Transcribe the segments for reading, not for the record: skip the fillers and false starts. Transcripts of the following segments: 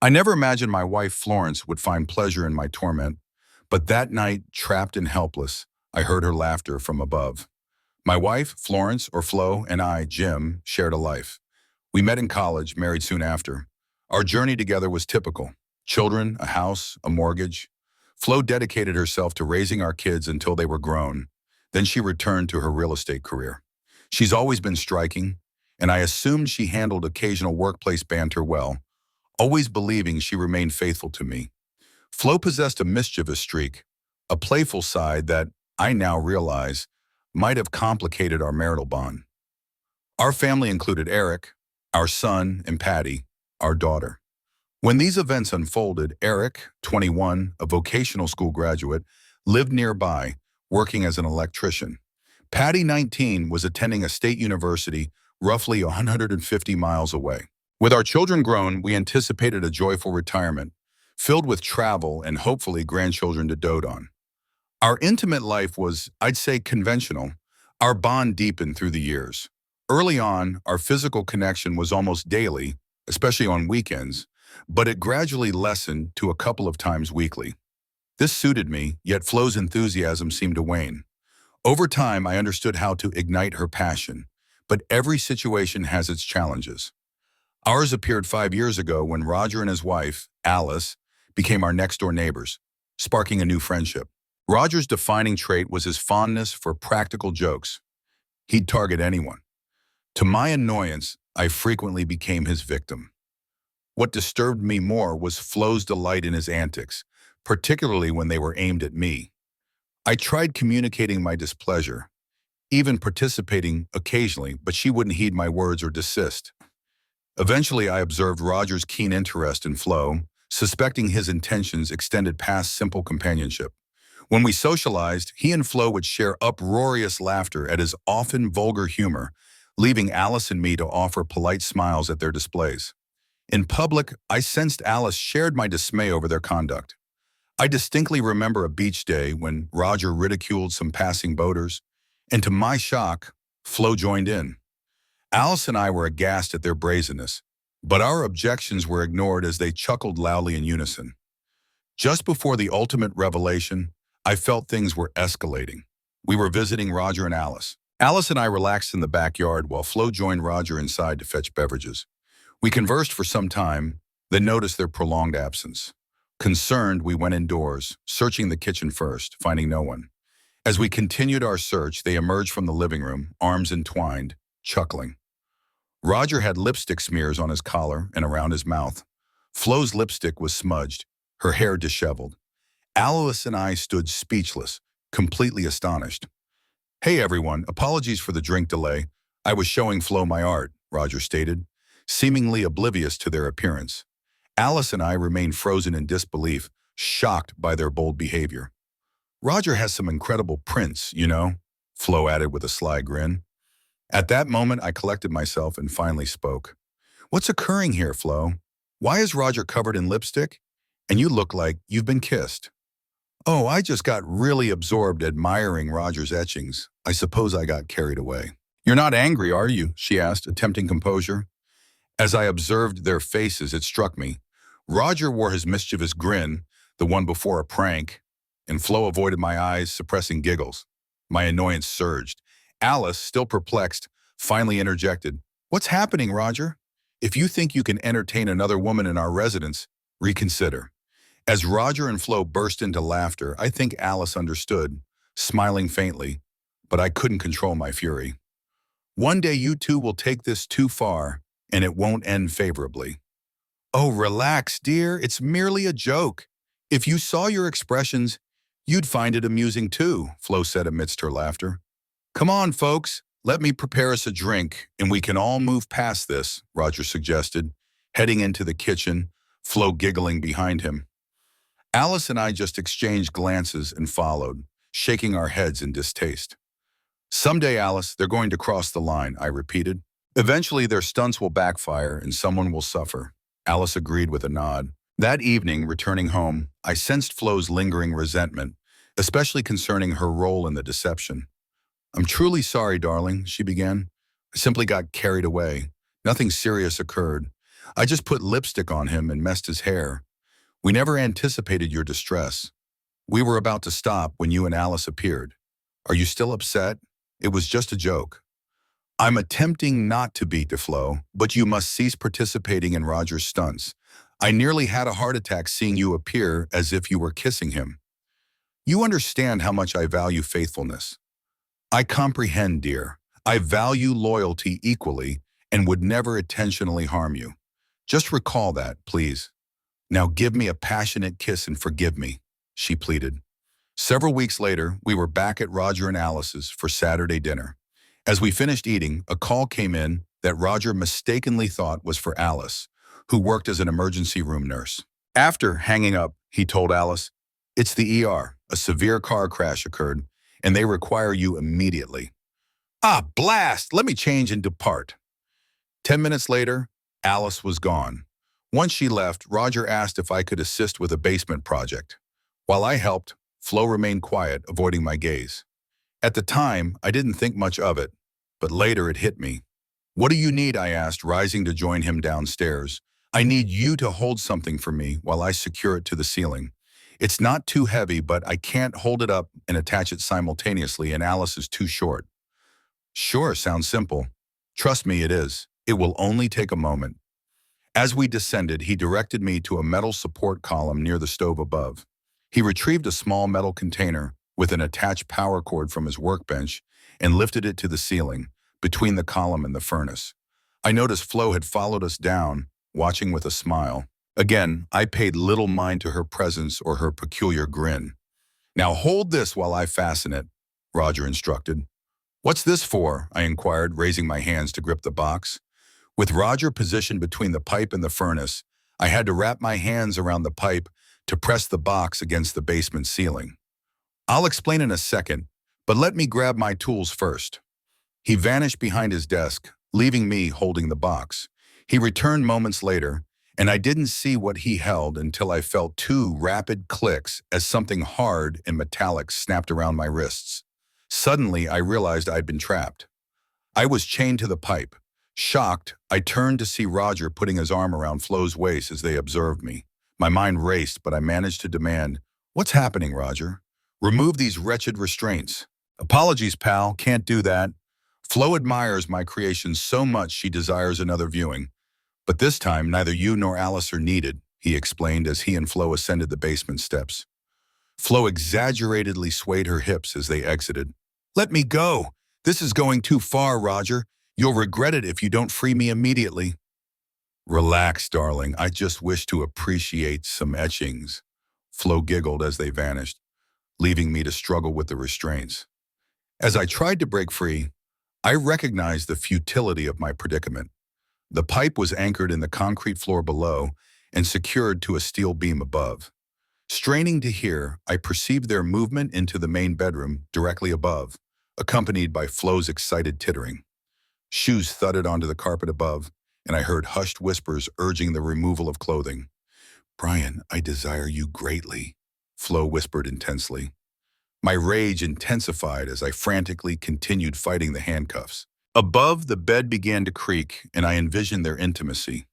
I never imagined my wife Florence would find pleasure in my torment, but that night, trapped and helpless, I heard her laughter from above. My wife, Florence, or Flo, and I, Jim, shared a life. We met in college, married soon after. Our journey together was typical. Children, a house, a mortgage. Flo dedicated herself to raising our kids until they were grown. Then she returned to her real estate career. She's always been striking, and I assumed she handled occasional workplace banter well, always believing she remained faithful to me. Flo possessed a mischievous streak, a playful side that, I now realize, might have complicated our marital bond. Our family included Eric, our son, and Patty, our daughter. When these events unfolded, Eric, 21, a vocational school graduate, lived nearby, working as an electrician. Patty, 19, was attending a state university roughly 150 miles away. With our children grown, we anticipated a joyful retirement, filled with travel and hopefully grandchildren to dote on. Our intimate life was, I'd say, conventional. Our bond deepened through the years. Early on, our physical connection was almost daily, especially on weekends, but it gradually lessened to a couple of times weekly. This suited me, yet Flo's enthusiasm seemed to wane. Over time, I understood how to ignite her passion, but every situation has its challenges. Ours appeared 5 years ago when Roger and his wife, Alice, became our next-door neighbors, sparking a new friendship. Roger's defining trait was his fondness for practical jokes. He'd target anyone. To my annoyance, I frequently became his victim. What disturbed me more was Flo's delight in his antics, particularly when they were aimed at me. I tried communicating my displeasure, even participating occasionally, but she wouldn't heed my words or desist. Eventually, I observed Roger's keen interest in Flo, suspecting his intentions extended past simple companionship. When we socialized, he and Flo would share uproarious laughter at his often vulgar humor, leaving Alice and me to offer polite smiles at their displays. In public, I sensed Alice shared my dismay over their conduct. I distinctly remember a beach day when Roger ridiculed some passing boaters, and to my shock, Flo joined in. Alice and I were aghast at their brazenness, but our objections were ignored as they chuckled loudly in unison. Just before the ultimate revelation, I felt things were escalating. We were visiting Roger and Alice. Alice and I relaxed in the backyard while Flo joined Roger inside to fetch beverages. We conversed for some time, then noticed their prolonged absence. Concerned, we went indoors, searching the kitchen first, finding no one. As we continued our search, they emerged from the living room, arms entwined, chuckling. Roger had lipstick smears on his collar and around his mouth. Flo's lipstick was smudged, her hair disheveled. Alice and I stood speechless, completely astonished. "Hey everyone, apologies for the drink delay. I was showing Flo my art," Roger stated, seemingly oblivious to their appearance. Alice and I remained frozen in disbelief, shocked by their bold behavior. "Roger has some incredible prints, you know," Flo added with a sly grin. At that moment, I collected myself and finally spoke. "What's occurring here, Flo? Why is Roger covered in lipstick? And you look like you've been kissed." "Oh, I just got really absorbed admiring Roger's etchings. I suppose I got carried away." "You're not angry, are you?" she asked, attempting composure. As I observed their faces, it struck me. Roger wore his mischievous grin, the one before a prank, and Flo avoided my eyes, suppressing giggles. My annoyance surged. Alice, still perplexed, finally interjected. "What's happening, Roger? If you think you can entertain another woman in our residence, reconsider." As Roger and Flo burst into laughter, I think Alice understood, smiling faintly, but I couldn't control my fury. "One day you two will take this too far, and it won't end favorably." "Oh, relax, dear. It's merely a joke. If you saw your expressions, you'd find it amusing too," Flo said amidst her laughter. "Come on, folks. Let me prepare us a drink, and we can all move past this," Roger suggested, heading into the kitchen, Flo giggling behind him. Alice and I just exchanged glances and followed, shaking our heads in distaste. "Someday, Alice, they're going to cross the line," I repeated. "Eventually, their stunts will backfire and someone will suffer." Alice agreed with a nod. That evening, returning home, I sensed Flo's lingering resentment, especially concerning her role in the deception. "I'm truly sorry, darling," she began. "I simply got carried away. Nothing serious occurred. I just put lipstick on him and messed his hair. We never anticipated your distress. We were about to stop when you and Alice appeared. Are you still upset? It was just a joke. I'm attempting not to beat Flo, but you must cease participating in Roger's stunts. I nearly had a heart attack seeing you appear as if you were kissing him. You understand how much I value faithfulness. I comprehend, dear. I value loyalty equally and would never intentionally harm you. Just recall that, please. Now give me a passionate kiss and forgive me, she pleaded. Several weeks later, we were back at Roger and Alice's for Saturday dinner. As we finished eating, a call came in that Roger mistakenly thought was for Alice, who worked as an emergency room nurse. After hanging up, he told Alice, "It's the ER. A severe car crash occurred, and they require you immediately." Ah, blast! Let me change and depart. 10 minutes later, Alice was gone. Once she left, Roger asked if I could assist with a basement project. While I helped, Flo remained quiet, avoiding my gaze. At the time, I didn't think much of it, but later it hit me. "What do you need?" I asked, rising to join him downstairs. "I need you to hold something for me while I secure it to the ceiling. It's not too heavy, but I can't hold it up and attach it simultaneously, and Alice is too short." "Sure, sounds simple. Trust me, it is. It will only take a moment." As we descended, he directed me to a metal support column near the stove above. He retrieved a small metal container with an attached power cord from his workbench and lifted it to the ceiling, between the column and the furnace. I noticed Flo had followed us down, watching with a smile. Again, I paid little mind to her presence or her peculiar grin. "Now hold this while I fasten it," Roger instructed. "What's this for?" I inquired, raising my hands to grip the box. With Roger positioned between the pipe and the furnace, I had to wrap my hands around the pipe to press the box against the basement ceiling. "I'll explain in a second, but let me grab my tools first." He vanished behind his desk, leaving me holding the box. He returned moments later, and I didn't see what he held until I felt two rapid clicks as something hard and metallic snapped around my wrists. Suddenly, I realized I'd been trapped. I was chained to the pipe. Shocked, I turned to see Roger putting his arm around Flo's waist as they observed me. My mind raced, but I managed to demand, "What's happening, Roger? Remove these wretched restraints." "Apologies, pal, can't do that. Flo admires my creation so much she desires another viewing. But this time, neither you nor Alice are needed," he explained as he and Flo ascended the basement steps. Flo exaggeratedly swayed her hips as they exited. "Let me go. This is going too far, Roger. You'll regret it if you don't free me immediately." "Relax, darling. I just wish to appreciate some etchings." Flo giggled as they vanished, leaving me to struggle with the restraints. As I tried to break free, I recognized the futility of my predicament. The pipe was anchored in the concrete floor below and secured to a steel beam above. Straining to hear, I perceived their movement into the main bedroom directly above, accompanied by Flo's excited tittering. Shoes thudded onto the carpet above, and I heard hushed whispers urging the removal of clothing. "Brian, I desire you greatly," Flo whispered intensely. My rage intensified as I frantically continued fighting the handcuffs. Above, the bed began to creak, and I envisioned their intimacy.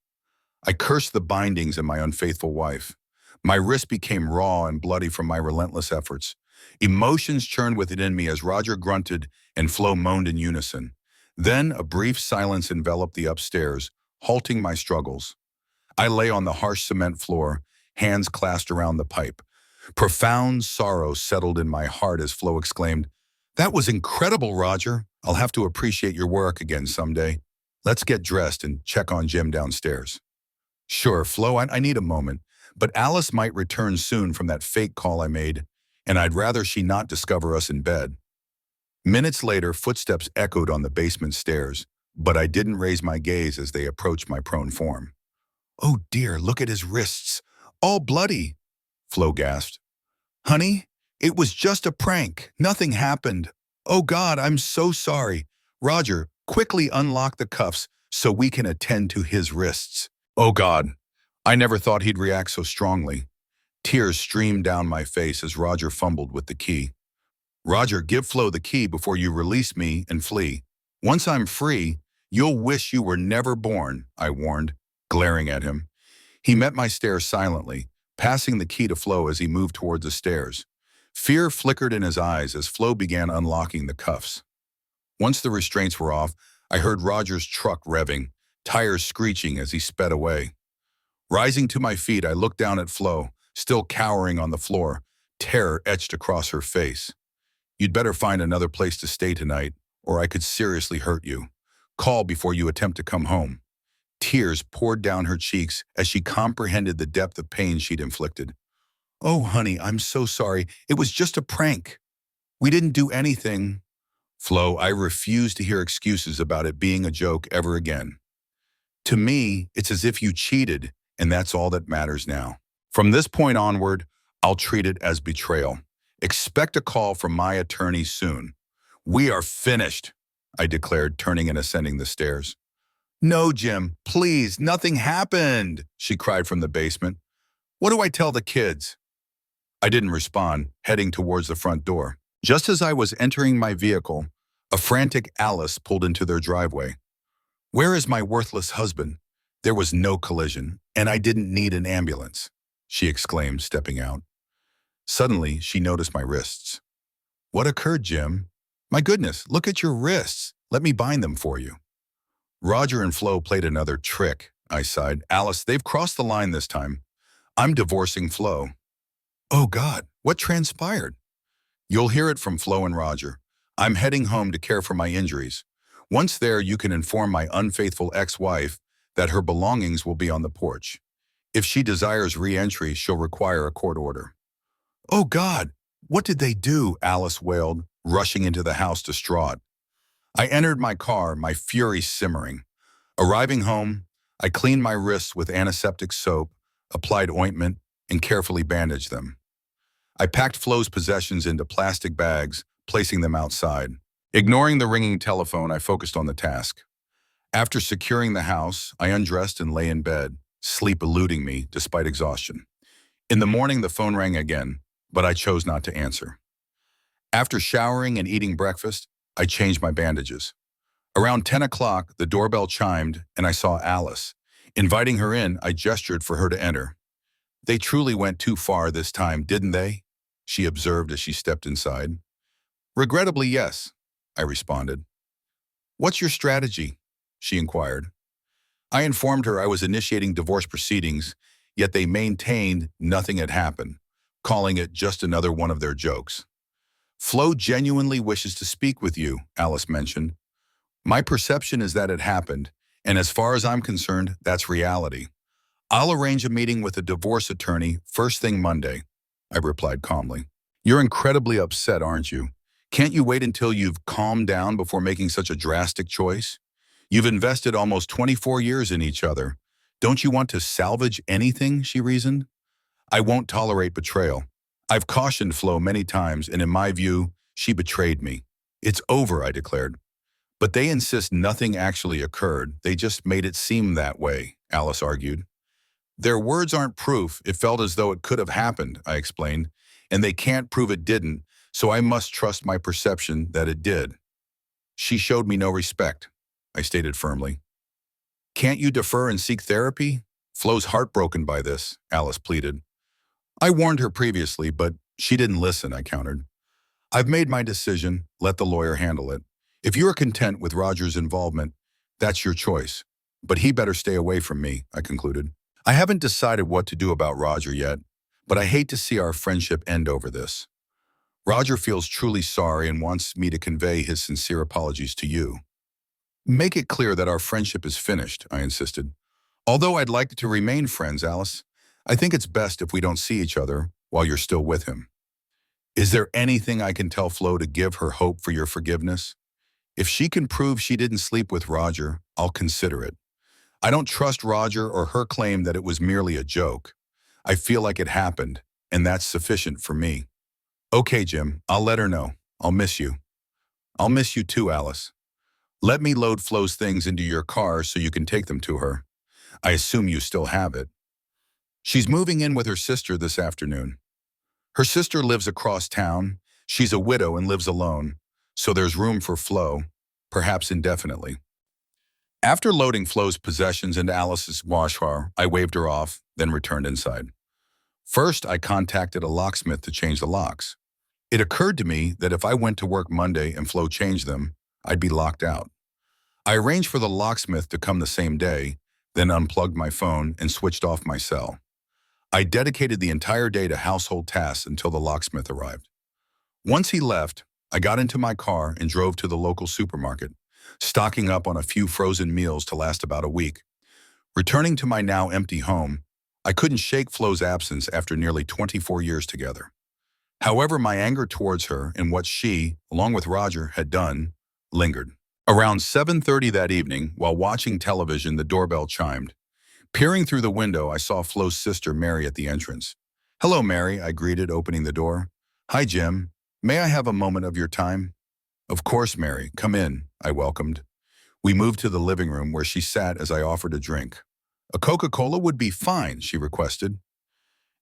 I cursed the bindings and my unfaithful wife. My wrist became raw and bloody from my relentless efforts. Emotions churned within me as Roger grunted and Flo moaned in unison. Then a brief silence enveloped the upstairs, halting my struggles. I lay on the harsh cement floor, hands clasped around the pipe. Profound sorrow settled in my heart as Flo exclaimed, "That was incredible, Roger. I'll have to appreciate your work again someday. Let's get dressed and check on Jim downstairs." "Sure, Flo, I need a moment, but Alice might return soon from that fake call I made, and I'd rather she not discover us in bed." Minutes later, footsteps echoed on the basement stairs, but I didn't raise my gaze as they approached my prone form. "Oh dear, look at his wrists. All bloody," Flo gasped. "Honey, it was just a prank. Nothing happened. Oh God, I'm so sorry. Roger, quickly unlock the cuffs so we can attend to his wrists." Oh God, I never thought he'd react so strongly. Tears streamed down my face as Roger fumbled with the key. "Roger, give Flo the key before you release me and flee. Once I'm free, you'll wish you were never born," I warned. glaring at him. He met my stare silently, passing the key to Flo as he moved towards the stairs. Fear flickered in his eyes as Flo began unlocking the cuffs. Once the restraints were off, I heard Roger's truck revving, tires screeching as he sped away. Rising to my feet, I looked down at Flo, still cowering on the floor, terror etched across her face. You'd better find another place to stay tonight, or I could seriously hurt you. Call before you attempt to come home. Tears poured down her cheeks as she comprehended the depth of pain she'd inflicted. Oh, honey, I'm so sorry. It was just a prank. We didn't do anything. Flo, I refuse to hear excuses about it being a joke ever again. To me, it's as if you cheated, and that's all that matters now. From this point onward, I'll treat it as betrayal. Expect a call from my attorney soon. We are finished, I declared, turning and ascending the stairs. No, Jim, please, nothing happened, she cried from the basement. What do I tell the kids? I didn't respond, heading towards the front door. Just as I was entering my vehicle, a frantic Alice pulled into their driveway. Where is my worthless husband? There was no collision, and I didn't need an ambulance, she exclaimed, stepping out. Suddenly, she noticed my wrists. What occurred, Jim? My goodness, look at your wrists. Let me bind them for you. Roger and Flo played another trick, I sighed. Alice, they've crossed the line this time. I'm divorcing Flo. Oh God, what transpired? You'll hear it from Flo and Roger. I'm heading home to care for my injuries. Once there, you can inform my unfaithful ex-wife that her belongings will be on the porch. If she desires re-entry, she'll require a court order. Oh God, what did they do? Alice wailed, rushing into the house distraught. I entered my car, my fury simmering. Arriving home, I cleaned my wrists with antiseptic soap, applied ointment, and carefully bandaged them. I packed Flo's possessions into plastic bags, placing them outside. Ignoring the ringing telephone, I focused on the task. After securing the house, I undressed and lay in bed, sleep eluding me despite exhaustion. In the morning, the phone rang again, but I chose not to answer. After showering and eating breakfast, I changed my bandages. Around 10 o'clock, the doorbell chimed and I saw Alice. Inviting her in, I gestured for her to enter. They truly went too far this time, didn't they? She observed as she stepped inside. Regrettably, yes, I responded. What's your strategy? She inquired. I informed her I was initiating divorce proceedings, yet they maintained nothing had happened, calling it just another one of their jokes. Flo genuinely wishes to speak with you, Alice mentioned. My perception is that it happened, and as far as I'm concerned, that's reality. I'll arrange a meeting with a divorce attorney first thing Monday, I replied calmly. You're incredibly upset, aren't you? Can't you wait until you've calmed down before making such a drastic choice? You've invested almost 24 years in each other. Don't you want to salvage anything, she reasoned. I won't tolerate betrayal. I've cautioned Flo many times, and in my view, she betrayed me. It's over, I declared. But they insist nothing actually occurred. They just made it seem that way, Alice argued. Their words aren't proof. It felt as though it could have happened, I explained, and they can't prove it didn't, so I must trust my perception that it did. She showed me no respect, I stated firmly. Can't you defer and seek therapy? Flo's heartbroken by this, Alice pleaded. I warned her previously, but she didn't listen, I countered. I've made my decision. Let the lawyer handle it. If you are content with Roger's involvement, that's your choice. But he better stay away from me, I concluded. I haven't decided what to do about Roger yet, but I hate to see our friendship end over this. Roger feels truly sorry and wants me to convey his sincere apologies to you. Make it clear that our friendship is finished, I insisted. Although I'd like to remain friends, Alice, I think it's best if we don't see each other while you're still with him. Is there anything I can tell Flo to give her hope for your forgiveness? If she can prove she didn't sleep with Roger, I'll consider it. I don't trust Roger or her claim that it was merely a joke. I feel like it happened, and that's sufficient for me. Okay, Jim, I'll let her know. I'll miss you. I'll miss you too, Alice. Let me load Flo's things into your car so you can take them to her. I assume you still have it. She's moving in with her sister this afternoon. Her sister lives across town. She's a widow and lives alone, so there's room for Flo, perhaps indefinitely. After loading Flo's possessions into Alice's washer, I waved her off, then returned inside. First, I contacted a locksmith to change the locks. It occurred to me that if I went to work Monday and Flo changed them, I'd be locked out. I arranged for the locksmith to come the same day, then unplugged my phone and switched off my cell. I dedicated the entire day to household tasks until the locksmith arrived. Once he left, I got into my car and drove to the local supermarket, stocking up on a few frozen meals to last about a week. Returning to my now empty home, I couldn't shake Flo's absence after nearly 24 years together. However, my anger towards her and what she, along with Roger, had done, lingered. Around 7:30 that evening, while watching television, the doorbell chimed. Peering through the window, I saw Flo's sister, Mary, at the entrance. "Hello, Mary," I greeted, opening the door. "Hi, Jim. May I have a moment of your time?" "Of course, Mary. Come in," I welcomed. We moved to the living room where she sat as I offered a drink. "A Coca-Cola would be fine," she requested.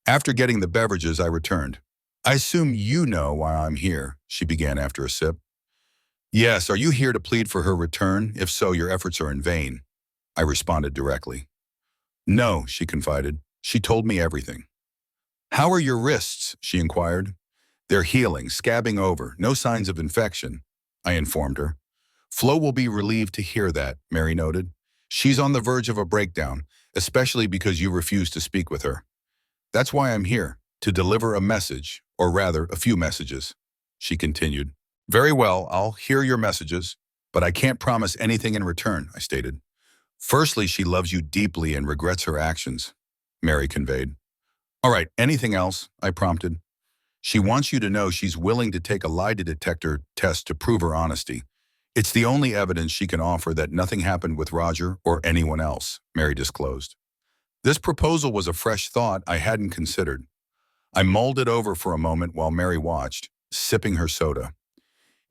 After getting the beverages, I returned. "I assume you know why I'm here," she began after a sip. "Yes, are you here to plead for her return? If so, your efforts are in vain," I responded directly. "No," she confided. "She told me everything." "How are your wrists?" she inquired. "They're healing, scabbing over, no signs of infection," I informed her. "Flo will be relieved to hear that," Mary noted. "She's on the verge of a breakdown, especially because you refuse to speak with her. That's why I'm here, to deliver a message, or rather, a few messages," she continued. "Very well, I'll hear your messages, but I can't promise anything in return," I stated. "Firstly, she loves you deeply and regrets her actions," Mary conveyed. "All right, anything else?" I prompted. "She wants you to know she's willing to take a lie detector test to prove her honesty. It's the only evidence she can offer that nothing happened with Roger or anyone else," Mary disclosed. This proposal was a fresh thought I hadn't considered. I mulled it over for a moment while Mary watched, sipping her soda.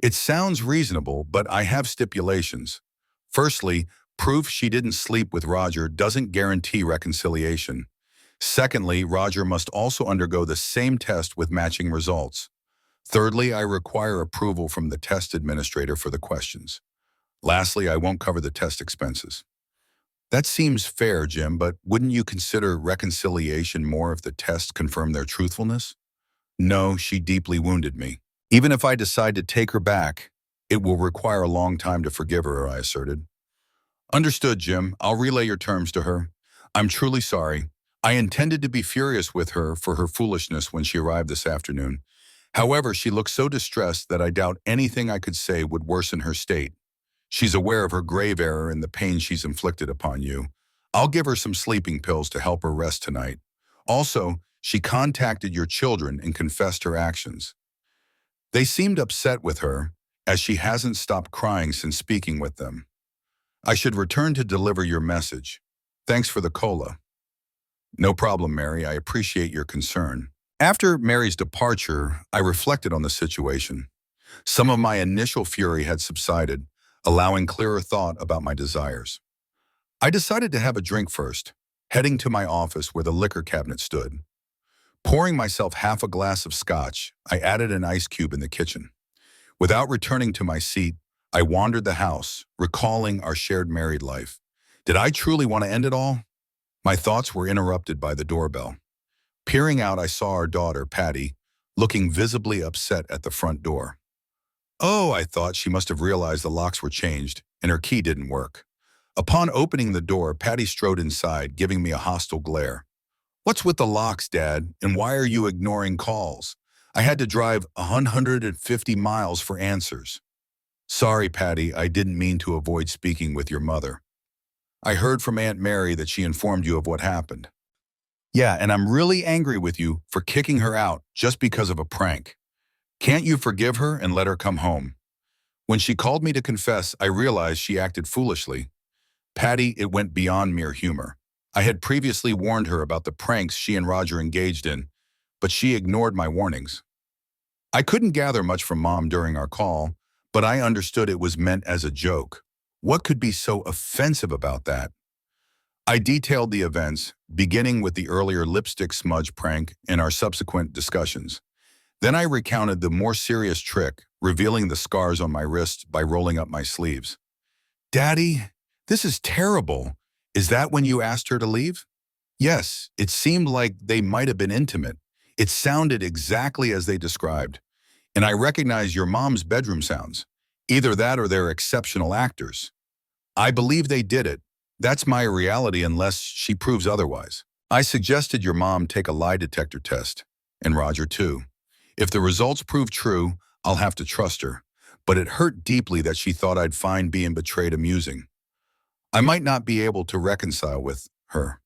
"It sounds reasonable, but I have stipulations. Firstly, proof she didn't sleep with Roger doesn't guarantee reconciliation. Secondly, Roger must also undergo the same test with matching results. Thirdly, I require approval from the test administrator for the questions. Lastly, I won't cover the test expenses." "That seems fair, Jim, but wouldn't you consider reconciliation more if the test confirmed their truthfulness?" "No, she deeply wounded me. Even if I decide to take her back, it will require a long time to forgive her," I asserted. "Understood, Jim. I'll relay your terms to her. I'm truly sorry. I intended to be furious with her for her foolishness when she arrived this afternoon. However, she looks so distressed that I doubt anything I could say would worsen her state. She's aware of her grave error and the pain she's inflicted upon you. I'll give her some sleeping pills to help her rest tonight. Also, she contacted your children and confessed her actions. They seemed upset with her, as she hasn't stopped crying since speaking with them. I should return to deliver your message. Thanks for the cola." "No problem, Mary. I appreciate your concern." After Mary's departure, I reflected on the situation. Some of my initial fury had subsided, allowing clearer thought about my desires. I decided to have a drink first, heading to my office where the liquor cabinet stood. Pouring myself half a glass of scotch, I added an ice cube in the kitchen. Without returning to my seat, I wandered the house, recalling our shared married life. Did I truly want to end it all? My thoughts were interrupted by the doorbell. Peering out, I saw our daughter, Patty, looking visibly upset at the front door. "Oh," I thought, she must have realized the locks were changed and her key didn't work. Upon opening the door, Patty strode inside, giving me a hostile glare. "What's with the locks, Dad, and why are you ignoring calls? I had to drive 150 miles for answers." "Sorry, Patty, I didn't mean to avoid speaking with your mother. I heard from Aunt Mary that she informed you of what happened." "Yeah, and I'm really angry with you for kicking her out just because of a prank. Can't you forgive her and let her come home?" When she called me to confess, I realized she acted foolishly. Patty, it went beyond mere humor. I had previously warned her about the pranks she and Roger engaged in, but she ignored my warnings. I couldn't gather much from Mom during our call, but I understood it was meant as a joke. What could be so offensive about that? I detailed the events, beginning with the earlier lipstick smudge prank and our subsequent discussions. Then I recounted the more serious trick, revealing the scars on my wrist by rolling up my sleeves. "Daddy, This is terrible. Is that when you asked her to leave? Yes, it seemed like they might have been intimate. It sounded exactly as they described. And I recognize your mom's bedroom sounds. Either that or they're exceptional actors. I believe they did it. That's my reality unless she proves otherwise. I suggested your mom take a lie detector test, and Roger too. If the results prove true, I'll have to trust her. But it hurt deeply that she thought I'd find being betrayed amusing. I might not be able to reconcile with her.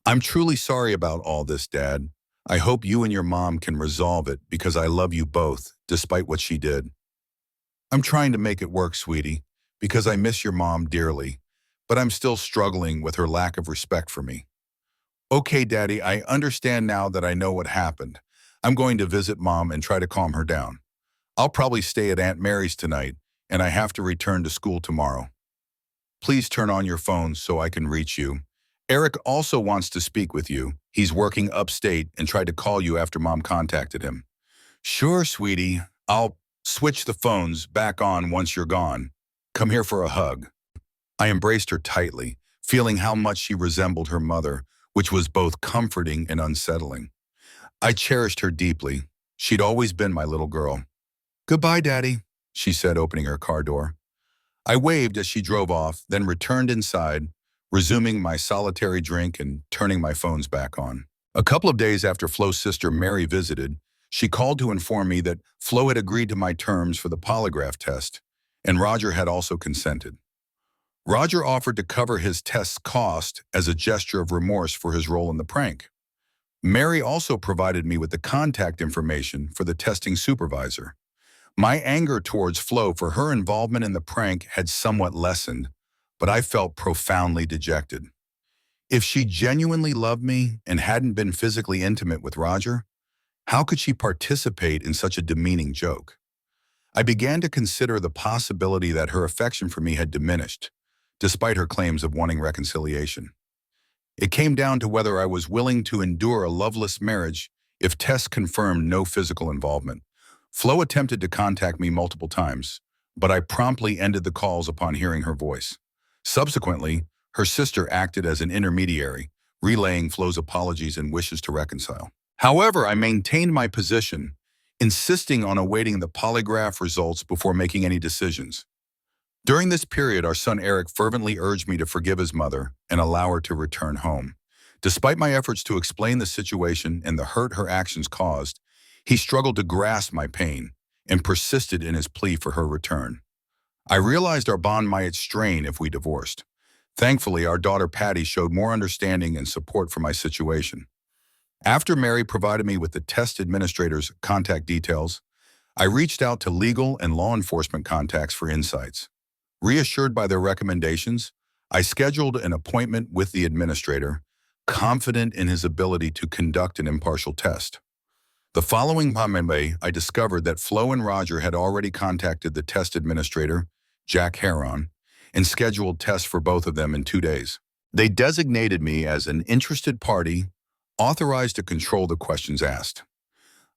I'm truly sorry about all this, Dad. I hope you and your mom can resolve it because I love you both, despite what she did. I'm trying to make it work, sweetie, because I miss your mom dearly, but I'm still struggling with her lack of respect for me. Okay, Daddy, I understand now that I know what happened. I'm going to visit Mom and try to calm her down. I'll probably stay at Aunt Mary's tonight, and I have to return to school tomorrow. Please turn on your phone so I can reach you. Eric also wants to speak with you. He's working upstate and tried to call you after Mom contacted him. Sure, sweetie. I'll switch the phones back on once you're gone. Come here for a hug. I embraced her tightly, feeling how much she resembled her mother, which was both comforting and unsettling. I cherished her deeply. She'd always been my little girl. Goodbye, Daddy, she said, opening her car door. I waved as she drove off, then returned inside, resuming my solitary drink and turning my phones back on. A couple of days after Flo's sister Mary visited, she called to inform me that Flo had agreed to my terms for the polygraph test, and Roger had also consented. Roger offered to cover his test's cost as a gesture of remorse for his role in the prank. Mary also provided me with the contact information for the testing supervisor. My anger towards Flo for her involvement in the prank had somewhat lessened, but I felt profoundly dejected. If she genuinely loved me and hadn't been physically intimate with Roger, how could she participate in such a demeaning joke? I began to consider the possibility that her affection for me had diminished, despite her claims of wanting reconciliation. It came down to whether I was willing to endure a loveless marriage if tests confirmed no physical involvement. Flo attempted to contact me multiple times, but I promptly ended the calls upon hearing her voice. Subsequently, her sister acted as an intermediary, relaying Flo's apologies and wishes to reconcile. However, I maintained my position, insisting on awaiting the polygraph results before making any decisions. During this period, our son Eric fervently urged me to forgive his mother and allow her to return home. Despite my efforts to explain the situation and the hurt her actions caused, he struggled to grasp my pain and persisted in his plea for her return. I realized our bond might strain if we divorced. Thankfully, our daughter Patty showed more understanding and support for my situation. After Mary provided me with the test administrator's contact details, I reached out to legal and law enforcement contacts for insights. Reassured by their recommendations, I scheduled an appointment with the administrator, confident in his ability to conduct an impartial test. The following Monday, I discovered that Flo and Roger had already contacted the test administrator, Jack Heron, and scheduled tests for both of them in 2 days. They designated me as an interested party, authorized to control the questions asked.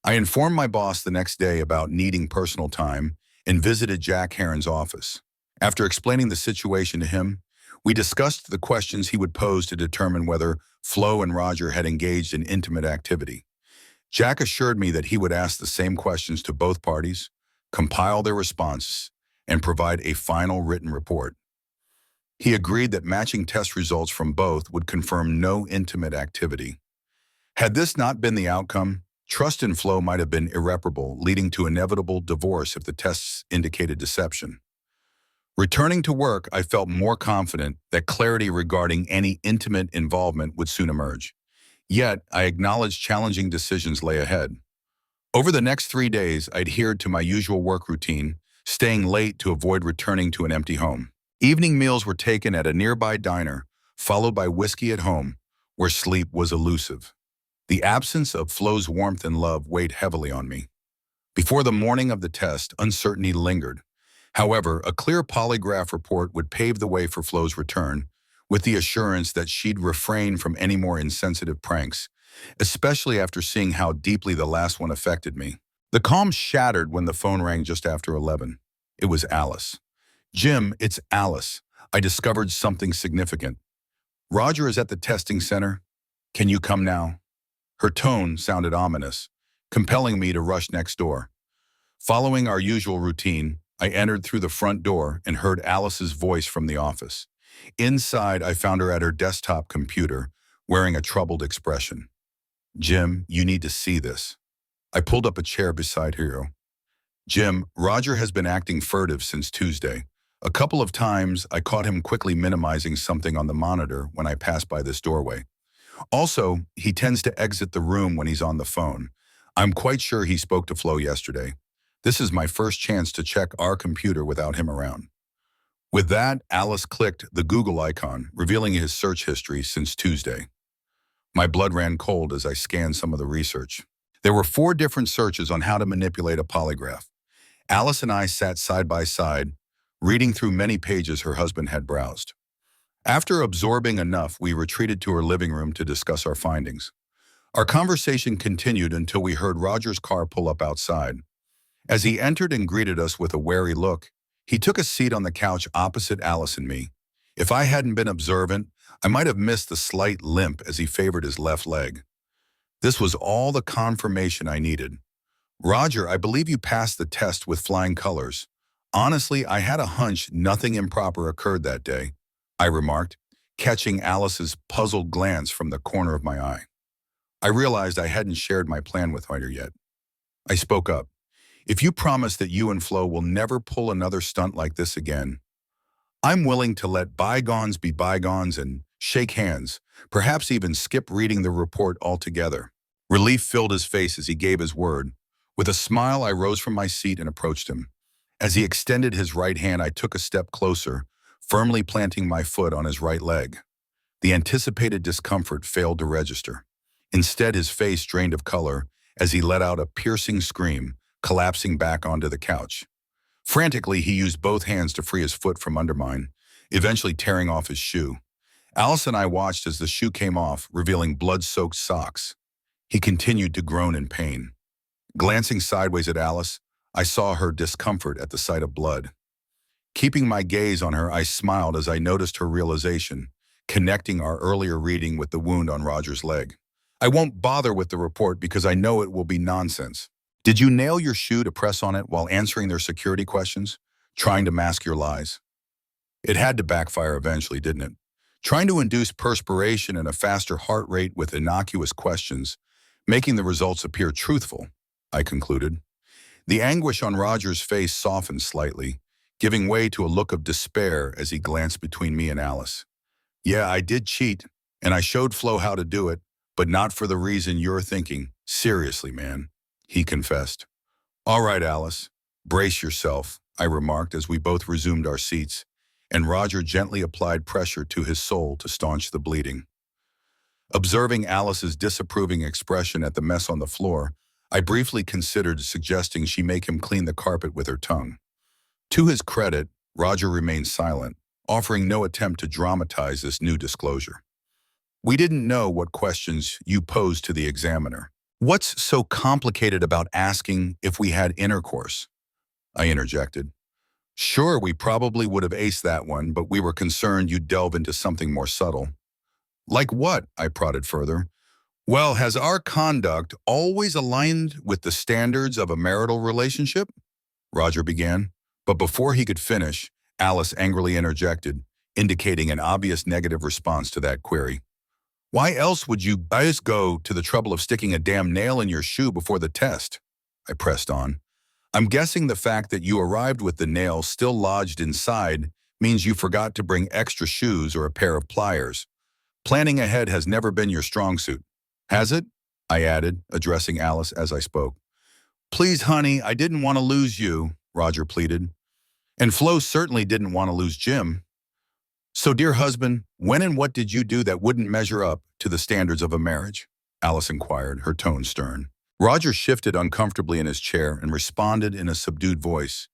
I informed my boss the next day about needing personal time and visited Jack Heron's office. After explaining the situation to him, we discussed the questions he would pose to determine whether Flo and Roger had engaged in intimate activity. Jack assured me that he would ask the same questions to both parties, compile their responses, and provide a final written report. He agreed that matching test results from both would confirm no intimate activity. Had this not been the outcome, trust in Flo might have been irreparable, leading to inevitable divorce if the tests indicated deception. Returning to work, I felt more confident that clarity regarding any intimate involvement would soon emerge. Yet, I acknowledged challenging decisions lay ahead. Over the next 3 days, I adhered to my usual work routine, staying late to avoid returning to an empty home. Evening meals were taken at a nearby diner, followed by whiskey at home, where sleep was elusive. The absence of Flo's warmth and love weighed heavily on me. Before the morning of the test, uncertainty lingered. However, a clear polygraph report would pave the way for Flo's return, with the assurance that she'd refrain from any more insensitive pranks, especially after seeing how deeply the last one affected me. The calm shattered when the phone rang just after 11. It was Alice. "Jim, it's Alice. I discovered something significant. Roger is at the testing center. Can you come now? Her tone sounded ominous, compelling me to rush next door. Following our usual routine, I entered through the front door and heard Alice's voice from the office. Inside, I found her at her desktop computer, wearing a troubled expression. Jim, you need to see this. I pulled up a chair beside her. Jim, Roger has been acting furtive since Tuesday. A couple of times, I caught him quickly minimizing something on the monitor when I passed by this doorway. Also, he tends to exit the room when he's on the phone. I'm quite sure he spoke to Flo yesterday. This is my first chance to check our computer without him around. With that, Alice clicked the Google icon, revealing his search history since Tuesday. My blood ran cold as I scanned some of the research. There were 4 different searches on how to manipulate a polygraph. Alice and I sat side by side, reading through many pages her husband had browsed. After absorbing enough, we retreated to her living room to discuss our findings. Our conversation continued until we heard Roger's car pull up outside. As he entered and greeted us with a wary look, he took a seat on the couch opposite Alice and me. If I hadn't been observant, I might have missed the slight limp as he favored his left leg. This was all the confirmation I needed. Roger, I believe you passed the test with flying colors. Honestly, I had a hunch nothing improper occurred that day, I remarked, catching Alice's puzzled glance from the corner of my eye. I realized I hadn't shared my plan with her yet. I spoke up. If you promise that you and Flo will never pull another stunt like this again, I'm willing to let bygones be bygones and shake hands, perhaps even skip reading the report altogether. Relief filled his face as he gave his word. With a smile, I rose from my seat and approached him. As he extended his right hand, I took a step closer, firmly planting my foot on his right leg. The anticipated discomfort failed to register. Instead, his face drained of color as he let out a piercing scream, collapsing back onto the couch. Frantically, he used both hands to free his foot from under mine, eventually tearing off his shoe. Alice and I watched as the shoe came off, revealing blood-soaked socks. He continued to groan in pain. Glancing sideways at Alice, I saw her discomfort at the sight of blood. Keeping my gaze on her, I smiled as I noticed her realization, connecting our earlier reading with the wound on Roger's leg. I won't bother with the report because I know it will be nonsense. Did you nail your shoe to press on it while answering their security questions, trying to mask your lies? It had to backfire eventually, didn't it? Trying to induce perspiration and a faster heart rate with innocuous questions, making the results appear truthful, I concluded. The anguish on Roger's face softened slightly, giving way to a look of despair as he glanced between me and Alice. Yeah, I did cheat, and I showed Flo how to do it, but not for the reason you're thinking. Seriously, man, he confessed. All right, Alice, brace yourself, I remarked as we both resumed our seats, and Roger gently applied pressure to his soul to staunch the bleeding. Observing Alice's disapproving expression at the mess on the floor, I briefly considered suggesting she make him clean the carpet with her tongue. To his credit, Roger remained silent, offering no attempt to dramatize this new disclosure. We didn't know what questions you posed to the examiner. What's so complicated about asking if we had intercourse? I interjected. Sure, we probably would have aced that one, but we were concerned you'd delve into something more subtle. Like what? I prodded further. Well, has our conduct always aligned with the standards of a marital relationship? Roger began, but before he could finish, Alice angrily interjected, indicating an obvious negative response to that query. Why else would you guys go to the trouble of sticking a damn nail in your shoe before the test? I pressed on. I'm guessing the fact that you arrived with the nail still lodged inside means you forgot to bring extra shoes or a pair of pliers. Planning ahead has never been your strong suit. Has it? I added, addressing Alice as I spoke. Please, honey, I didn't want to lose you, Roger pleaded. And Flo certainly didn't want to lose Jim. So, dear husband, when and what did you do that wouldn't measure up to the standards of a marriage? Alice inquired, her tone stern. Roger shifted uncomfortably in his chair and responded in a subdued voice.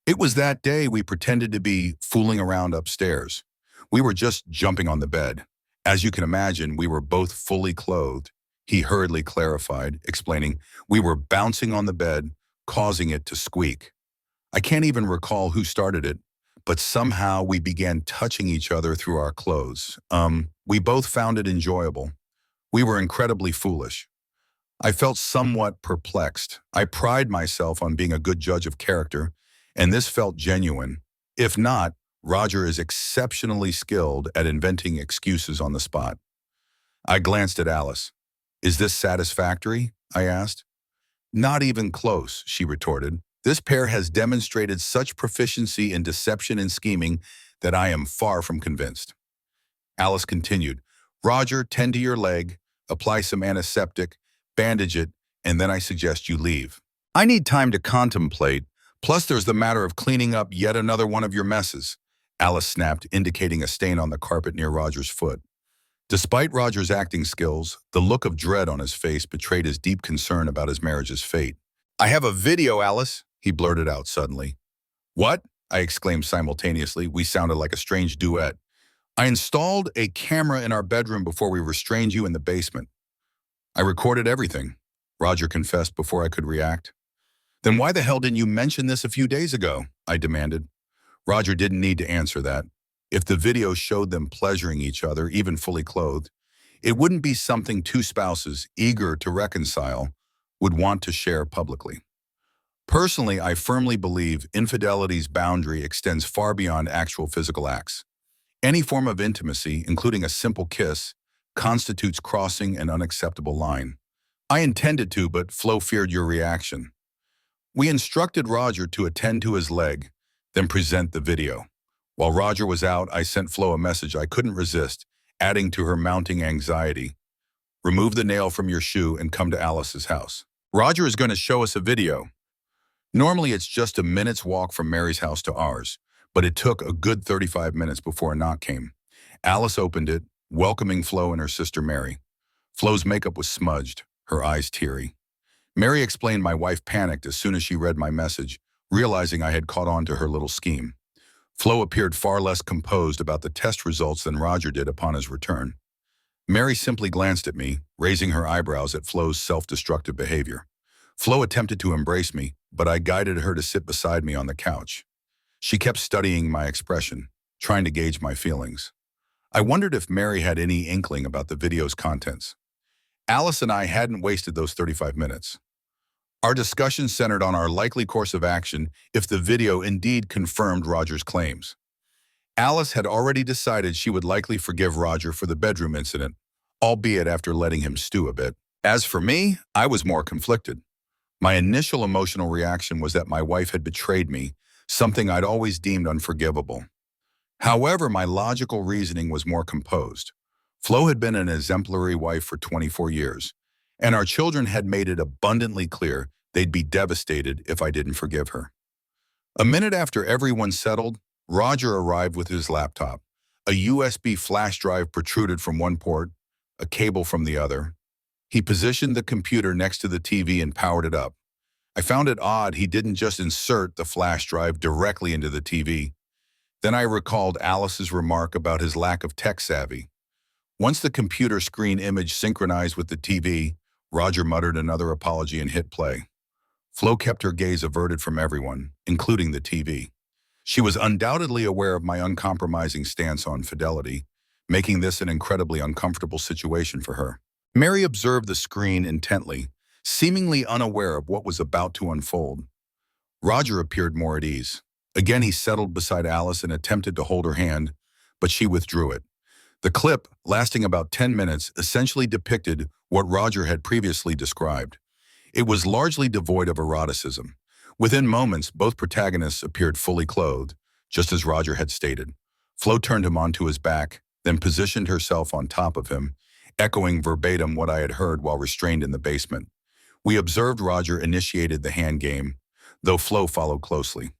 It was that day we pretended to be fooling around upstairs. We were just jumping on the bed. As you can imagine, we were both fully clothed. He hurriedly clarified, explaining, we were bouncing on the bed, causing it to squeak. I can't even recall who started it, but somehow we began touching each other through our clothes. We both found it enjoyable. We were incredibly foolish. I felt somewhat perplexed. I pride myself on being a good judge of character, and this felt genuine. If not, Roger is exceptionally skilled at inventing excuses on the spot. I glanced at Alice. "Is this satisfactory?" I asked. "Not even close," she retorted. "This pair has demonstrated such proficiency in deception and scheming that I am far from convinced." Alice continued, "Roger, tend to your leg, apply some antiseptic, bandage it, and then I suggest you leave. I need time to contemplate, plus there's the matter of cleaning up yet another one of your messes." Alice snapped, indicating a stain on the carpet near Roger's foot. Despite Roger's acting skills, the look of dread on his face betrayed his deep concern about his marriage's fate. "I have a video, Alice," he blurted out suddenly. "What?" I exclaimed simultaneously. We sounded like a strange duet. "I installed a camera in our bedroom before we restrained you in the basement. I recorded everything," Roger confessed before I could react. "Then why the hell didn't you mention this a few days ago?" I demanded. Roger didn't need to answer that. If the video showed them pleasuring each other, even fully clothed, it wouldn't be something two spouses, eager to reconcile, would want to share publicly. Personally, I firmly believe infidelity's boundary extends far beyond actual physical acts. Any form of intimacy, including a simple kiss, constitutes crossing an unacceptable line. I intended to, but Flo feared your reaction. We instructed Roger to attend to his leg, then present the video. While Roger was out, I sent Flo a message I couldn't resist, adding to her mounting anxiety. "Remove the nail from your shoe and come to Alice's house. Roger is going to show us a video." Normally, it's just a minute's walk from Mary's house to ours, but it took a good 35 minutes before a knock came. Alice opened it, welcoming Flo and her sister Mary. Flo's makeup was smudged, her eyes teary. Mary explained my wife panicked as soon as she read my message, realizing I had caught on to her little scheme. Flo appeared far less composed about the test results than Roger did upon his return. Mary simply glanced at me, raising her eyebrows at Flo's self-destructive behavior. Flo attempted to embrace me, but I guided her to sit beside me on the couch. She kept studying my expression, trying to gauge my feelings. I wondered if Mary had any inkling about the video's contents. Alice and I hadn't wasted those 35 minutes. Our discussion centered on our likely course of action if the video indeed confirmed Roger's claims. Alice had already decided she would likely forgive Roger for the bedroom incident, albeit after letting him stew a bit. As for me, I was more conflicted. My initial emotional reaction was that my wife had betrayed me, something I'd always deemed unforgivable. However, my logical reasoning was more composed. Flo had been an exemplary wife for 24 years, and our children had made it abundantly clear they'd be devastated if I didn't forgive her. A minute after everyone settled, Roger arrived with his laptop. A USB flash drive protruded from one port, a cable from the other. He positioned the computer next to the TV and powered it up. I found it odd he didn't just insert the flash drive directly into the TV. Then I recalled Alice's remark about his lack of tech savvy. Once the computer screen image synchronized with the TV, Roger muttered another apology and hit play. Flo kept her gaze averted from everyone, including the TV. She was undoubtedly aware of my uncompromising stance on fidelity, making this an incredibly uncomfortable situation for her. Mary observed the screen intently, seemingly unaware of what was about to unfold. Roger appeared more at ease. Again, he settled beside Alice and attempted to hold her hand, but she withdrew it. The clip, lasting about 10 minutes, essentially depicted what Roger had previously described. It was largely devoid of eroticism. Within moments, both protagonists appeared fully clothed, just as Roger had stated. Flo turned him onto his back, then positioned herself on top of him, echoing verbatim what I had heard while restrained in the basement. We observed Roger initiated the hand game, though Flo followed closely.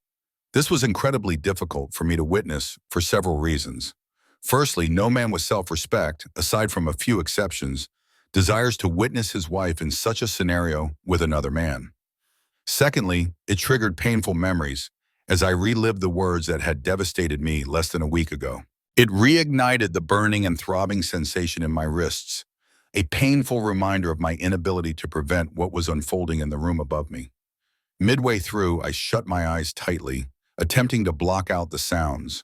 This was incredibly difficult for me to witness for several reasons. Firstly, no man with self-respect, aside from a few exceptions, desires to witness his wife in such a scenario with another man. Secondly, it triggered painful memories as I relived the words that had devastated me less than a week ago. It reignited the burning and throbbing sensation in my wrists, a painful reminder of my inability to prevent what was unfolding in the room above me. Midway through, I shut my eyes tightly, attempting to block out the sounds.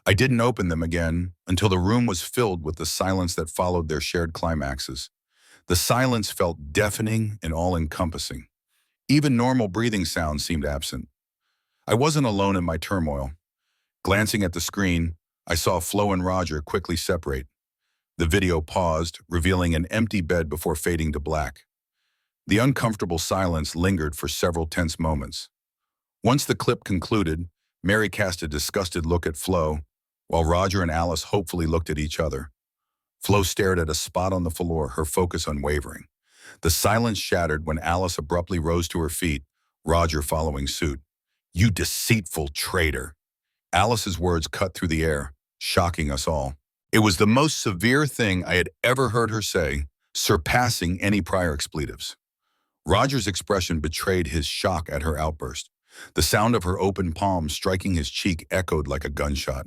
I didn't open them again until the room was filled with the silence that followed their shared climaxes. The silence felt deafening and all-encompassing. Even normal breathing sounds seemed absent. I wasn't alone in my turmoil. Glancing at the screen, I saw Flo and Roger quickly separate. The video paused, revealing an empty bed before fading to black. The uncomfortable silence lingered for several tense moments. Once the clip concluded, Mary cast a disgusted look at Flo, while Roger and Alice hopefully looked at each other. Flo stared at a spot on the floor, her focus unwavering. The silence shattered when Alice abruptly rose to her feet, Roger following suit. "You deceitful traitor." Alice's words cut through the air, shocking us all. It was the most severe thing I had ever heard her say, surpassing any prior expletives. Roger's expression betrayed his shock at her outburst. The sound of her open palm striking his cheek echoed like a gunshot.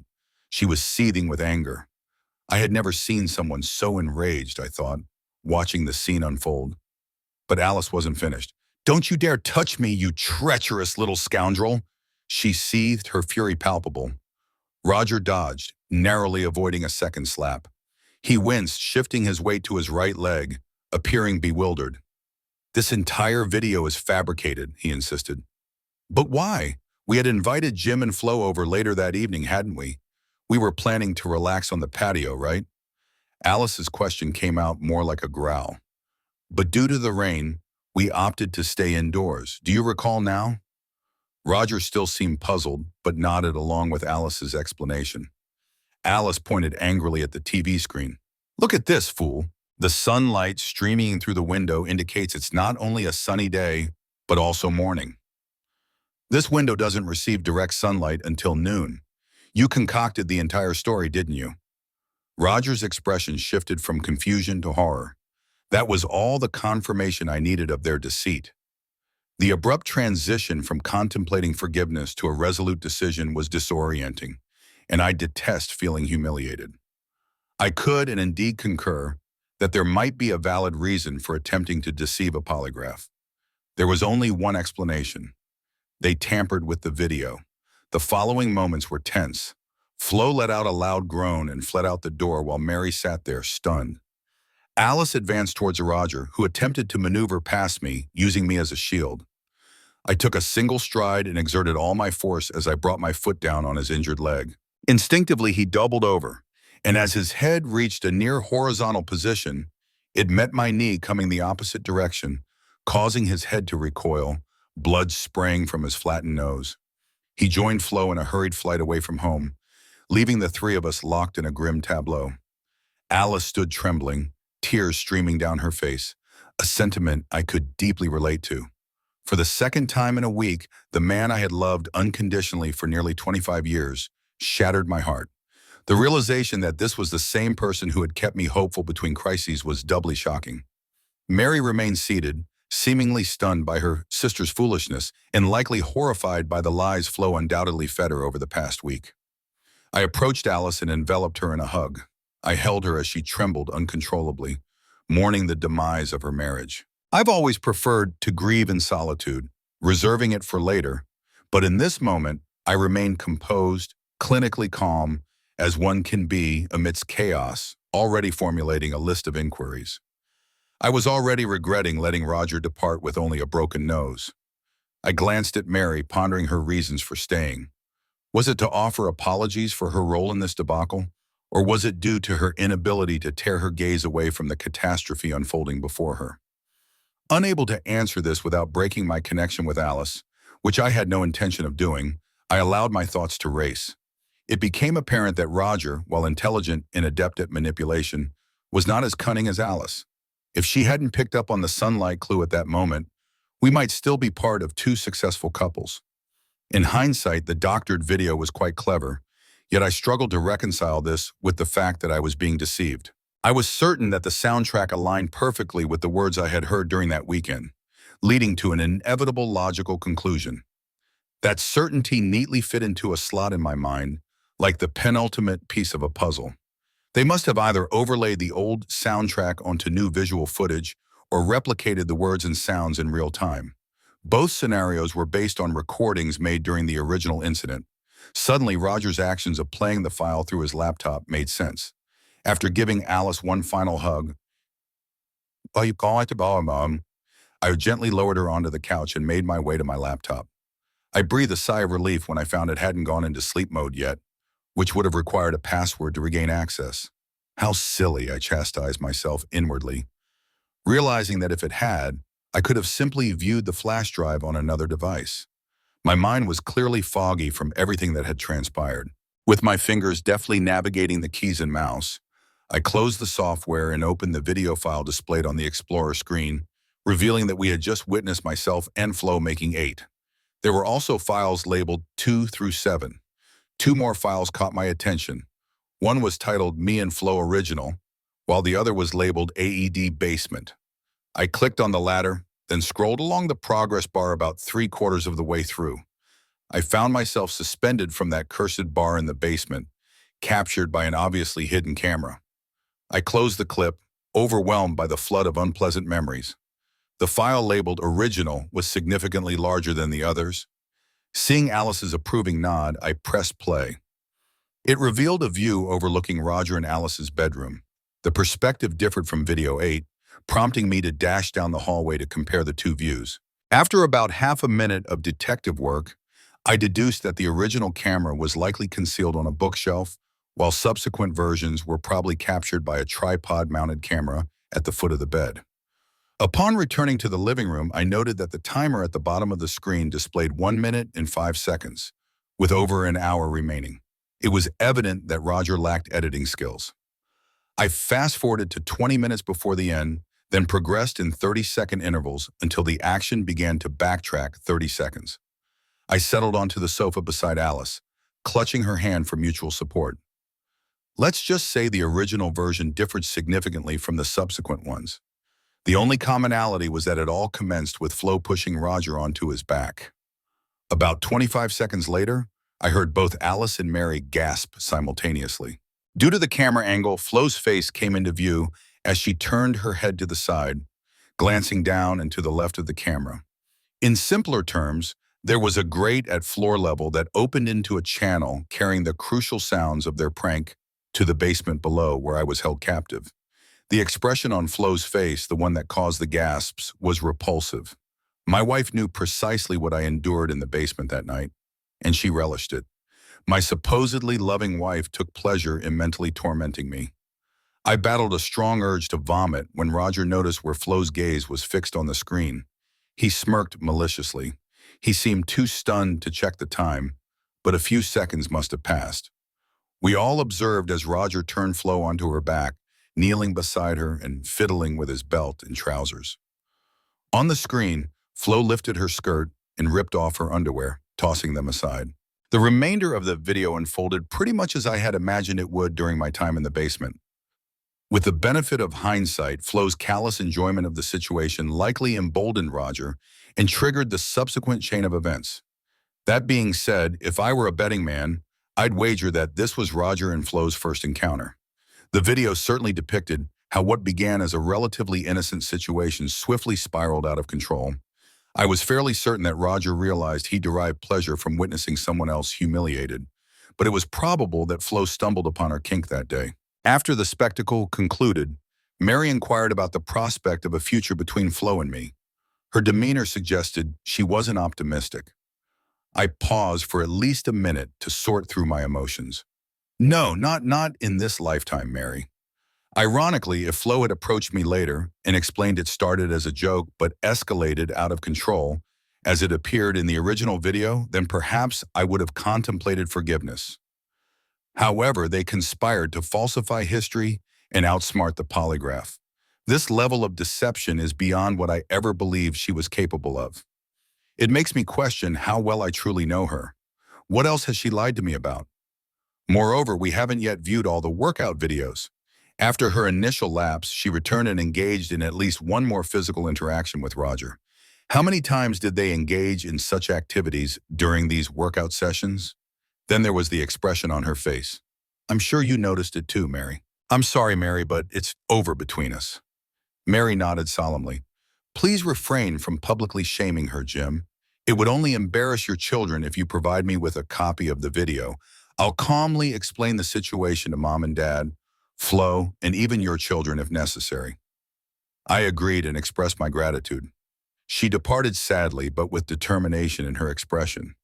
She was seething with anger. I had never seen someone so enraged, I thought, watching the scene unfold. But Alice wasn't finished. "Don't you dare touch me, you treacherous little scoundrel!" She seethed, her fury palpable. Roger dodged, narrowly avoiding a second slap. He winced, shifting his weight to his right leg, appearing bewildered. "This entire video is fabricated," he insisted. "But why? We had invited Jim and Flo over later that evening, hadn't we? We were planning to relax on the patio, right?" Alice's question came out more like a growl. "But due to the rain, we opted to stay indoors. Do you recall now?" Roger still seemed puzzled, but nodded along with Alice's explanation. Alice pointed angrily at the TV screen. "Look at this, fool. The sunlight streaming through the window indicates it's not only a sunny day, but also morning. This window doesn't receive direct sunlight until noon. You concocted the entire story, didn't you?" Roger's expression shifted from confusion to horror. That was all the confirmation I needed of their deceit. The abrupt transition from contemplating forgiveness to a resolute decision was disorienting, and I detest feeling humiliated. I could and indeed concur that there might be a valid reason for attempting to deceive a polygraph. There was only one explanation. They tampered with the video. The following moments were tense. Flo let out a loud groan and fled out the door while Mary sat there, stunned. Alice advanced towards Roger, who attempted to maneuver past me, using me as a shield. I took a single stride and exerted all my force as I brought my foot down on his injured leg. Instinctively, he doubled over, and as his head reached a near horizontal position, it met my knee coming the opposite direction, causing his head to recoil, blood spraying from his flattened nose. He joined Flo in a hurried flight away from home, leaving the three of us locked in a grim tableau. Alice stood trembling, tears streaming down her face, a sentiment I could deeply relate to. For the second time in a week, the man I had loved unconditionally for nearly 25 years shattered my heart. The realization that this was the same person who had kept me hopeful between crises was doubly shocking. Mary remained seated, seemingly stunned by her sister's foolishness and likely horrified by the lies Flo undoubtedly fed her over the past week. I approached Alice and enveloped her in a hug. I held her as she trembled uncontrollably, mourning the demise of her marriage. I've always preferred to grieve in solitude, reserving it for later, but in this moment, I remained composed, clinically calm, as one can be amidst chaos, already formulating a list of inquiries. I was already regretting letting Roger depart with only a broken nose. I glanced at Mary, pondering her reasons for staying. Was it to offer apologies for her role in this debacle, or was it due to her inability to tear her gaze away from the catastrophe unfolding before her? Unable to answer this without breaking my connection with Alice, which I had no intention of doing, I allowed my thoughts to race. It became apparent that Roger, while intelligent and adept at manipulation, was not as cunning as Alice. If she hadn't picked up on the sunlight clue at that moment, we might still be part of two successful couples. In hindsight, the doctored video was quite clever, yet I struggled to reconcile this with the fact that I was being deceived. I was certain that the soundtrack aligned perfectly with the words I had heard during that weekend, leading to an inevitable logical conclusion. That certainty neatly fit into a slot in my mind, like the penultimate piece of a puzzle. They must have either overlaid the old soundtrack onto new visual footage or replicated the words and sounds in real time. Both scenarios were based on recordings made during the original incident. Suddenly, Roger's actions of playing the file through his laptop made sense. After giving Alice one final hug, "Well, you call it to ball, Mom," I gently lowered her onto the couch and made my way to my laptop. I breathed a sigh of relief when I found it hadn't gone into sleep mode yet, which would have required a password to regain access. How silly, I chastised myself inwardly, realizing that if it had, I could have simply viewed the flash drive on another device. My mind was clearly foggy from everything that had transpired. With my fingers deftly navigating the keys and mouse, I closed the software and opened the video file displayed on the Explorer screen, revealing that we had just witnessed myself and Flo making 8. There were also files labeled 2 through 7. Two more files caught my attention. One was titled Me and Flo Original, while the other was labeled AED Basement. I clicked on the latter, then scrolled along the progress bar about 3/4 of the way through. I found myself suspended from that cursed bar in the basement, captured by an obviously hidden camera. I closed the clip, overwhelmed by the flood of unpleasant memories. The file labeled Original was significantly larger than the others. Seeing Alice's approving nod, I pressed play. It revealed a view overlooking Roger and Alice's bedroom. The perspective differed from video 8, prompting me to dash down the hallway to compare the two views. After about half a minute of detective work, I deduced that the original camera was likely concealed on a bookshelf, while subsequent versions were probably captured by a tripod-mounted camera at the foot of the bed. Upon returning to the living room, I noted that the timer at the bottom of the screen displayed 1 minute and 5 seconds, with over an hour remaining. It was evident that Roger lacked editing skills. I fast-forwarded to 20 minutes before the end, then progressed in 30-second intervals until the action began to backtrack 30 seconds. I settled onto the sofa beside Alice, clutching her hand for mutual support. Let's just say the original version differed significantly from the subsequent ones. The only commonality was that it all commenced with Flo pushing Roger onto his back. About 25 seconds later, I heard both Alice and Mary gasp simultaneously. Due to the camera angle, Flo's face came into view as she turned her head to the side, glancing down and to the left of the camera. In simpler terms, there was a grate at floor level that opened into a channel carrying the crucial sounds of their prank to the basement below where I was held captive. The expression on Flo's face, the one that caused the gasps, was repulsive. My wife knew precisely what I endured in the basement that night, and she relished it. My supposedly loving wife took pleasure in mentally tormenting me. I battled a strong urge to vomit when Roger noticed where Flo's gaze was fixed on the screen. He smirked maliciously. He seemed too stunned to check the time, but a few seconds must have passed. We all observed as Roger turned Flo onto her back, kneeling beside her and fiddling with his belt and trousers. On the screen, Flo lifted her skirt and ripped off her underwear, tossing them aside. The remainder of the video unfolded pretty much as I had imagined it would during my time in the basement. With the benefit of hindsight, Flo's callous enjoyment of the situation likely emboldened Roger and triggered the subsequent chain of events. That being said, if I were a betting man, I'd wager that this was Roger and Flo's first encounter. The video certainly depicted how what began as a relatively innocent situation swiftly spiraled out of control. I was fairly certain that Roger realized he derived pleasure from witnessing someone else humiliated, but it was probable that Flo stumbled upon her kink that day. After the spectacle concluded, Mary inquired about the prospect of a future between Flo and me. Her demeanor suggested she wasn't optimistic. I paused for at least a minute to sort through my emotions. No, not in this lifetime, Mary. Ironically, if Flo had approached me later and explained it started as a joke but escalated out of control, as it appeared in the original video, then perhaps I would have contemplated forgiveness. However, they conspired to falsify history and outsmart the polygraph. This level of deception is beyond what I ever believed she was capable of. It makes me question how well I truly know her. What else has she lied to me about? Moreover, we haven't yet viewed all the workout videos. After her initial lapse, she returned and engaged in at least one more physical interaction with Roger. How many times did they engage in such activities during these workout sessions? Then there was the expression on her face. I'm sure you noticed it too, Mary. I'm sorry, Mary, but it's over between us. Mary nodded solemnly. Please refrain from publicly shaming her, Jim. It would only embarrass your children if you provide me with a copy of the video. I'll calmly explain the situation to mom and dad, Flo, and even your children if necessary. I agreed and expressed my gratitude. She departed sadly, but with determination in her expression.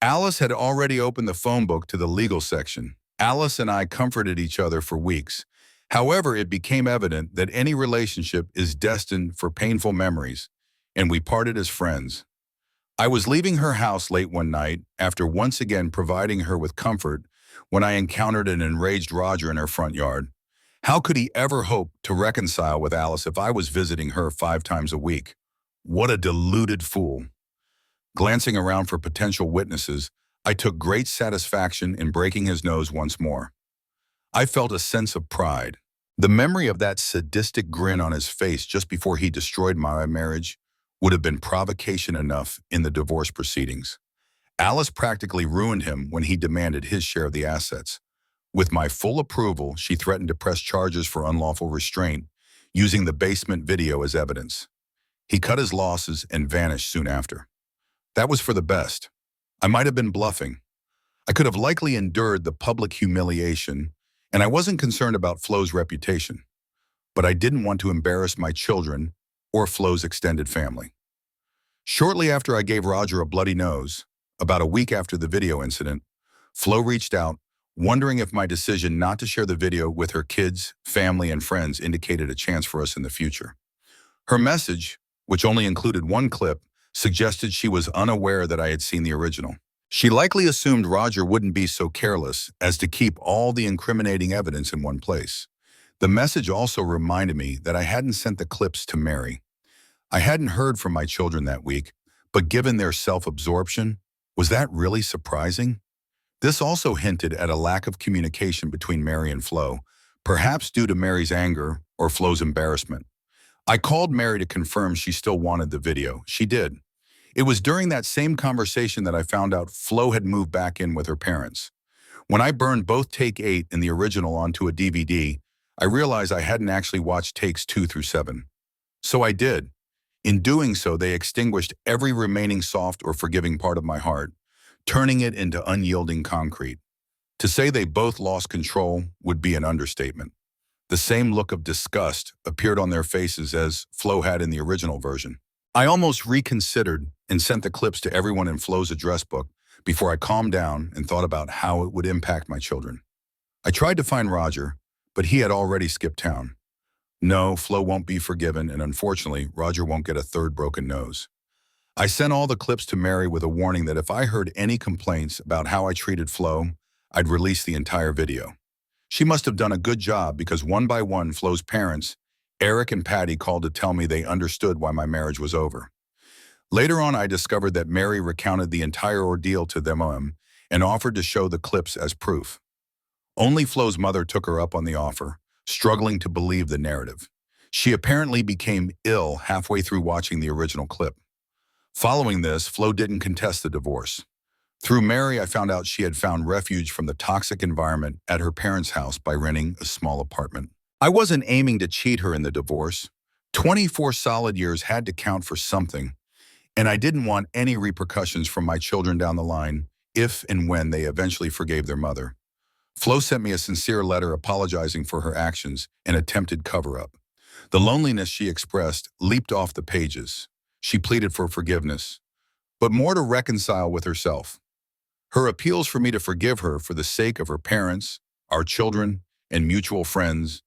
Alice had already opened the phone book to the legal section. Alice and I comforted each other for weeks. However, it became evident that any relationship is destined for painful memories, and we parted as friends. I was leaving her house late one night after once again providing her with comfort when I encountered an enraged Roger in her front yard. How could he ever hope to reconcile with Alice if I was visiting her 5 times a week? What a deluded fool. Glancing around for potential witnesses, I took great satisfaction in breaking his nose once more. I felt a sense of pride. The memory of that sadistic grin on his face just before he destroyed my marriage would have been provocation enough in the divorce proceedings. Alice practically ruined him when he demanded his share of the assets. With my full approval, she threatened to press charges for unlawful restraint, using the basement video as evidence. He cut his losses and vanished soon after. That was for the best. I might have been bluffing. I could have likely endured the public humiliation, and I wasn't concerned about Flo's reputation. But I didn't want to embarrass my children or Flo's extended family. Shortly after I gave Roger a bloody nose, about a week after the video incident, Flo reached out, wondering if my decision not to share the video with her kids, family, and friends indicated a chance for us in the future. Her message, which only included one clip, suggested she was unaware that I had seen the original. She likely assumed Roger wouldn't be so careless as to keep all the incriminating evidence in one place. The message also reminded me that I hadn't sent the clips to Mary. I hadn't heard from my children that week, but given their self-absorption, was that really surprising? This also hinted at a lack of communication between Mary and Flo, perhaps due to Mary's anger or Flo's embarrassment. I called Mary to confirm she still wanted the video. She did. It was during that same conversation that I found out Flo had moved back in with her parents. When I burned both Take 8 and the original onto a DVD, I realized I hadn't actually watched takes 2 through 7. So I did. In doing so, they extinguished every remaining soft or forgiving part of my heart, turning it into unyielding concrete. To say they both lost control would be an understatement. The same look of disgust appeared on their faces as Flo had in the original version. I almost reconsidered and sent the clips to everyone in Flo's address book before I calmed down and thought about how it would impact my children. I tried to find Roger, but he had already skipped town. No, Flo won't be forgiven, and unfortunately, Roger won't get a third broken nose. I sent all the clips to Mary with a warning that if I heard any complaints about how I treated Flo, I'd release the entire video. She must have done a good job because one by one, Flo's parents, Eric and Patty, called to tell me they understood why my marriage was over. Later on, I discovered that Mary recounted the entire ordeal to them and offered to show the clips as proof. Only Flo's mother took her up on the offer, struggling to believe the narrative. She apparently became ill halfway through watching the original clip. Following this, Flo didn't contest the divorce. Through Mary, I found out she had found refuge from the toxic environment at her parents' house by renting a small apartment. I wasn't aiming to cheat her in the divorce. 24 solid years had to count for something, and I didn't want any repercussions from my children down the line if and when they eventually forgave their mother. Flo sent me a sincere letter apologizing for her actions and attempted cover-up. The loneliness she expressed leaped off the pages. She pleaded for forgiveness, but more to reconcile with herself. Her appeals for me to forgive her for the sake of her parents, our children, and mutual friends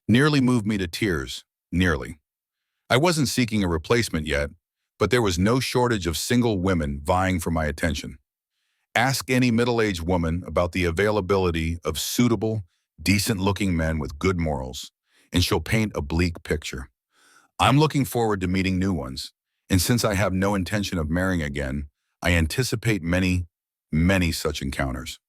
nearly moved me to tears, nearly. I wasn't seeking a replacement yet, but there was no shortage of single women vying for my attention. Ask any middle-aged woman about the availability of suitable, decent-looking men with good morals, and she'll paint a bleak picture. I'm looking forward to meeting new ones, and since I have no intention of marrying again, I anticipate many, many such encounters.